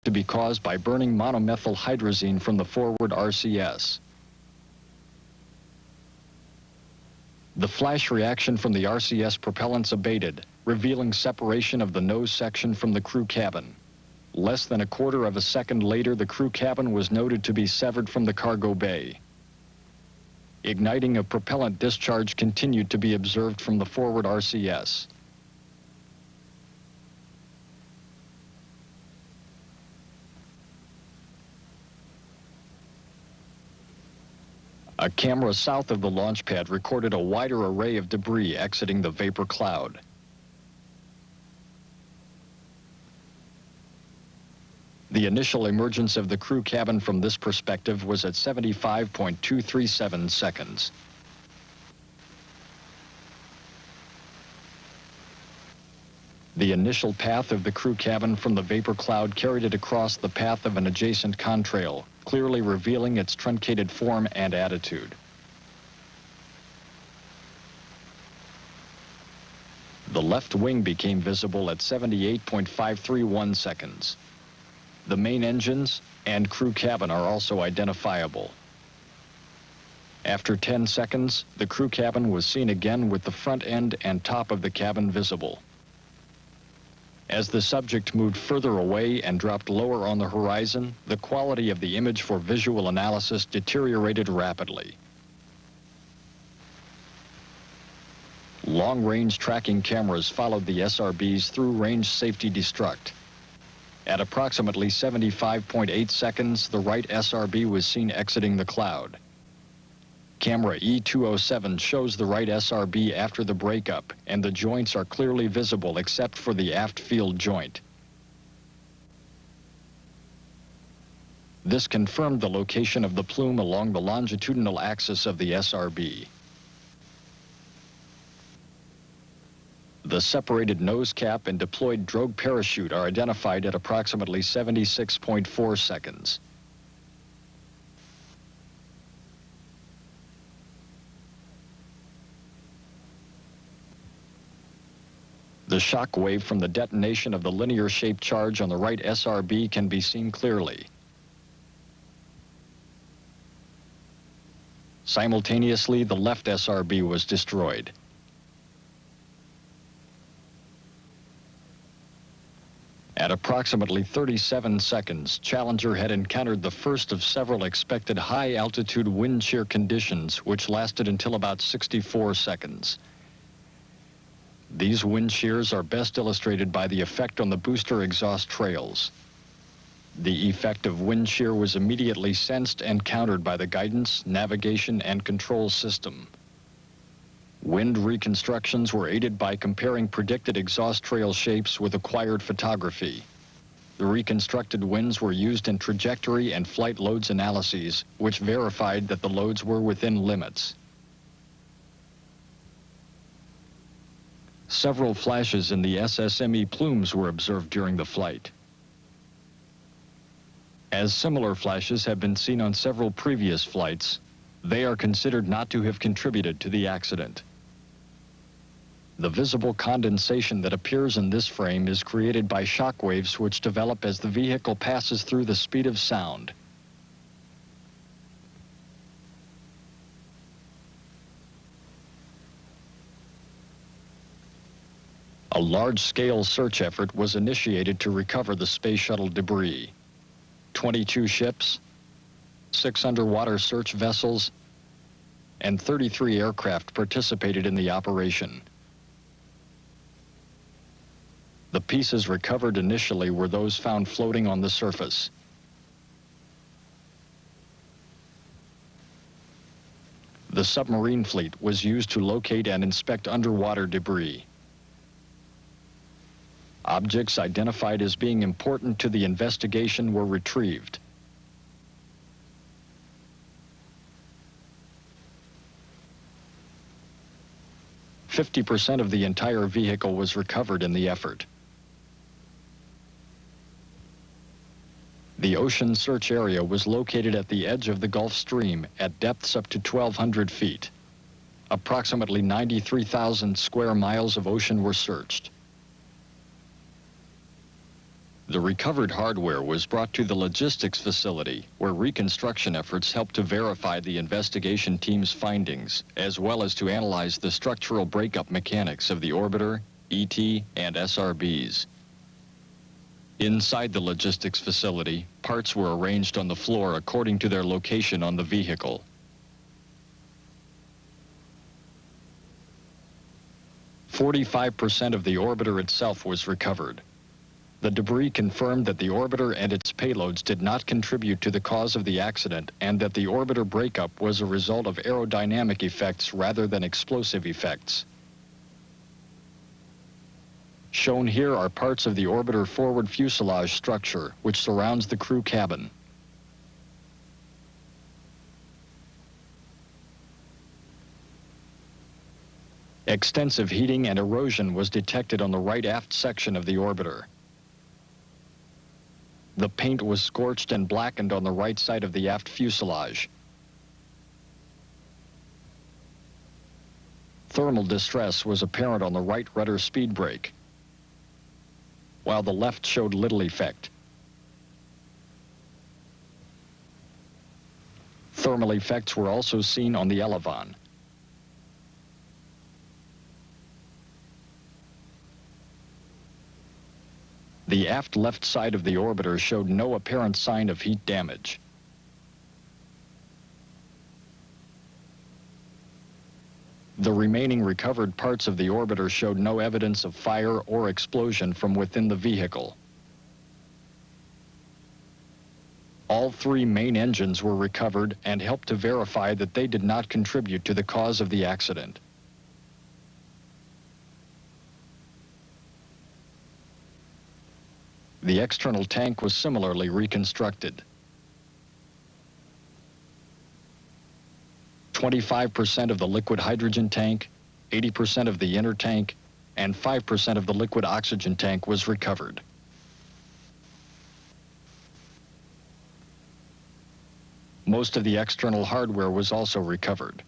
to be caused by burning monomethyl hydrazine from the forward RCS. The flash reaction from the RCS propellants abated, revealing separation of the nose section from the crew cabin. Less than a quarter of a second later, the crew cabin was noted to be severed from the cargo bay. Igniting of propellant discharge continued to be observed from the forward RCS. A camera south of the launch pad recorded a wider array of debris exiting the vapor cloud. The initial emergence of the crew cabin from this perspective was at 75.237 seconds. The initial path of the crew cabin from the vapor cloud carried it across the path of an adjacent contrail, clearly revealing its truncated form and attitude. The left wing became visible at 78.531 seconds. The main engines and crew cabin are also identifiable. After 10 seconds, the crew cabin was seen again with the front end and top of the cabin visible. As the subject moved further away and dropped lower on the horizon, the quality of the image for visual analysis deteriorated rapidly. Long-range tracking cameras followed the SRBs through range safety destruct. At approximately 75.8 seconds, the right SRB was seen exiting the cloud. Camera E207 shows the right SRB after the breakup, and the joints are clearly visible except for the aft field joint. This confirmed the location of the plume along the longitudinal axis of the SRB. The separated nose cap and deployed drogue parachute are identified at approximately 76.4 seconds. The shock wave from the detonation of the linear-shaped charge on the right SRB can be seen clearly. Simultaneously, the left SRB was destroyed. At approximately 37 seconds, Challenger had encountered the first of several expected high-altitude wind shear conditions, which lasted until about 64 seconds. These wind shears are best illustrated by the effect on the booster exhaust trails. The effect of wind shear was immediately sensed and countered by the guidance, navigation, and control system. Wind reconstructions were aided by comparing predicted exhaust trail shapes with acquired photography. The reconstructed winds were used in trajectory and flight loads analyses, which verified that the loads were within limits. Several flashes in the SSME plumes were observed during the flight. As similar flashes have been seen on several previous flights, they are considered not to have contributed to the accident. The visible condensation that appears in this frame is created by shock waves which develop as the vehicle passes through the speed of sound. A large-scale search effort was initiated to recover the space shuttle debris. 22 ships, 6 underwater search vessels, and 33 aircraft participated in the operation. The pieces recovered initially were those found floating on the surface. The submarine fleet was used to locate and inspect underwater debris. Objects identified as being important to the investigation were retrieved. % of the entire vehicle was recovered in the effort. The ocean search area was located at the edge of the Gulf Stream at depths up to 1,200 feet. Approximately 93,000 square miles of ocean were searched. The recovered hardware was brought to the logistics facility, where reconstruction efforts helped to verify the investigation team's findings, as well as to analyze the structural breakup mechanics of the orbiter, ET, and SRBs. Inside the logistics facility, parts were arranged on the floor according to their location on the vehicle. "45% of the orbiter itself was recovered. The debris confirmed that the orbiter and its payloads did not contribute to the cause of the accident and that the orbiter breakup was a result of aerodynamic effects rather than explosive effects. Shown here are parts of the orbiter forward fuselage structure, which surrounds the crew cabin. Extensive heating and erosion was detected on the right aft section of the orbiter. The paint was scorched and blackened on the right side of the aft fuselage. Thermal distress was apparent on the right rudder speed brake, while the left showed little effect. Thermal effects were also seen on the elevon. The aft left side of the orbiter showed no apparent sign of heat damage. The remaining recovered parts of the orbiter showed no evidence of fire or explosion from within the vehicle. All three main engines were recovered and helped to verify that they did not contribute to the cause of the accident. The external tank was similarly reconstructed. 25% of the liquid hydrogen tank, 80% of the inner tank, and 5% of the liquid oxygen tank was recovered. Most of the external hardware was also recovered.